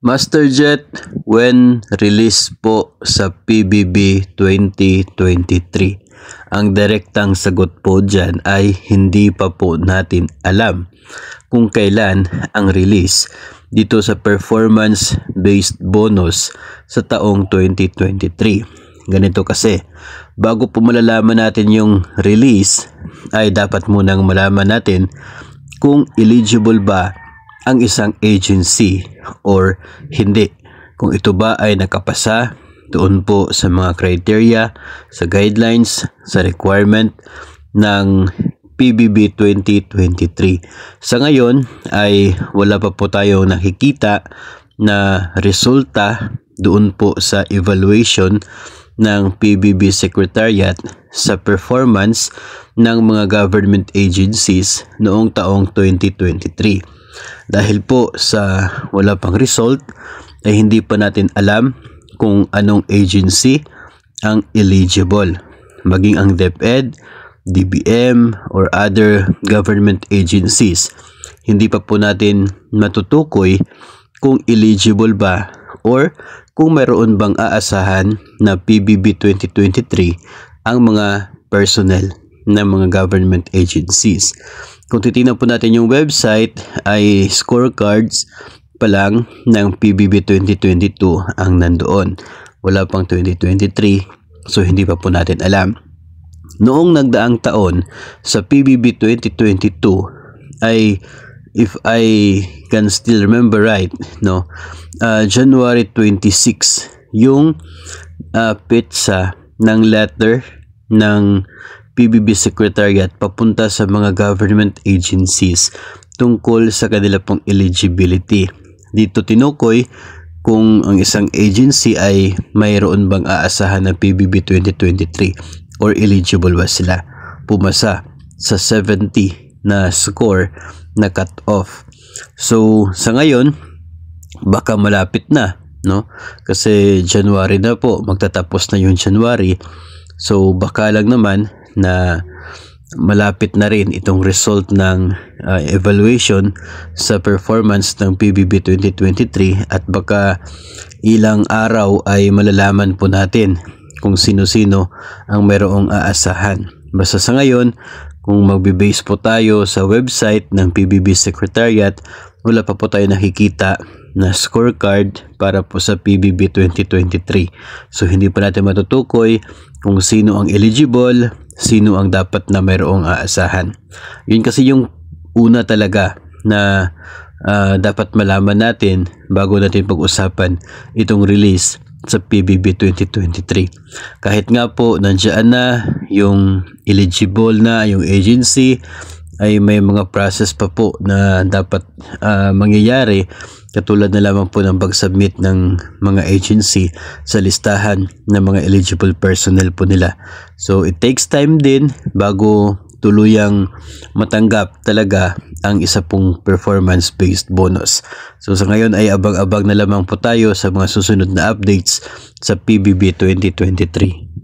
Masterjet when release po sa PBB 2023. Ang direktang sagot po dyan ay hindi pa po natin alam kung kailan ang release dito sa performance-based bonus sa taong 2023. Ganito kasi, bago po malalaman natin yung release, ay dapat munang malaman natin kung eligible ba ang isang agency or hindi. Kung ito ba ay nakapasa doon po sa mga criteria, sa guidelines, sa requirement ng PBB 2023. Sa ngayon ay wala pa po tayong nakikita na resulta doon po sa evaluation ng PBB Secretariat sa performance ng mga government agencies noong taong 2023. Dahil po sa wala pang result ay hindi pa natin alam kung anong agency ang eligible. Maging ang DepEd, DBM or other government agencies. Hindi pa po natin matutukoy kung eligible ba or kung mayroon bang aasahan na PBB 2023 ang mga personnel ng mga government agencies. Kung titingnan po natin yung website ay scorecards pa lang ng PBB 2022 ang nandoon. Wala pang 2023, so hindi pa po natin alam. Noong nagdaang taon sa PBB 2022 ay, if I can still remember right, no, January 26 yung petsa ng letter ng PBB Secretariat papunta sa mga government agencies tungkol sa kanila pong eligibility. Dito tinukoy kung ang isang agency ay mayroon bang aasahan ng PBB 2023 or eligible ba sila. Pumasa sa 70 na score na cut off. So sa ngayon baka malapit na, no? Kasi January na po, magtatapos na yung January. So baka lang naman na malapit na rin itong result ng evaluation sa performance ng PBB 2023 at baka ilang araw ay malalaman po natin kung sino-sino ang mayroong aasahan. Basta sa ngayon, kung magbe-base po tayo sa website ng PBB Secretariat, wala pa po tayo nakikita na scorecard para po sa PBB 2023. So hindi pa natin matutukoy kung sino ang eligible, sino ang dapat na mayroong aasahan. Yun kasi yung una talaga na dapat malaman natin bago natin pag-usapan itong release sa PBB 2023. Kahit nga po nandiyan na yung eligible na yung agency, ay may mga process pa po na dapat mangyayari, katulad na lamang po ng pag-submit ng mga agency sa listahan ng mga eligible personnel po nila. So it takes time din bago tuluyang matanggap talaga ang isa pong performance-based bonus. So sa ngayon ay abang-abang na lamang po tayo sa mga susunod na updates sa PBB 2023.